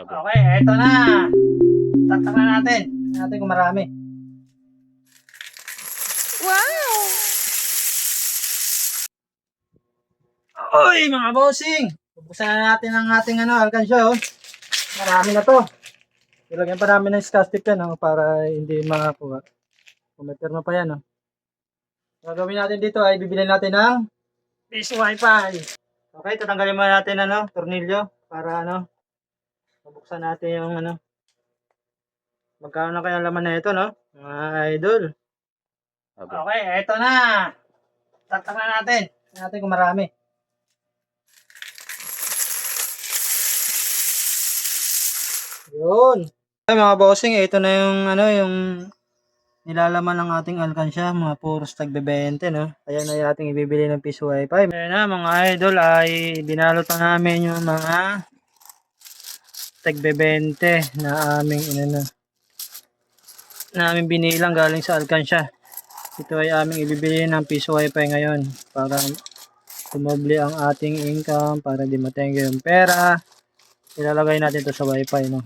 Aba. Okay, eto na. Taktak na natin. Tingnan natin kung marami. Wow! Oy, mga bossing! Bubuksan na natin ang ating alkansya, oh. Marami na to. Ilagyan pa namin ng scotch tape yan, oh, para hindi makakuha. Kung may perma pa yan, oh. Gagawin natin dito ay bibili natin ng fish wifi. Okay, tatanggalin muna natin tornilyo para mabuksan natin yung magkano na kaya laman na ito, no? Mga idol. Aba. Okay, eto na. Taktak na natin. Tingnan natin kung marami. Yun. Okay, mga bossing, ito na yung nilalaman ng ating alkansya, mga puros tagbe-20, no? Ayan na ating ibibili ng piso wifi. Ayan na, mga idol, ay binalot na namin yung mga tagbe-20 na aming na aming binilang galing sa alkansya. Ito ay aming ibibili ng piso wifi ngayon para tumobli ang ating income, para di matengge yung pera. Ilalagay natin to sa wifi, no?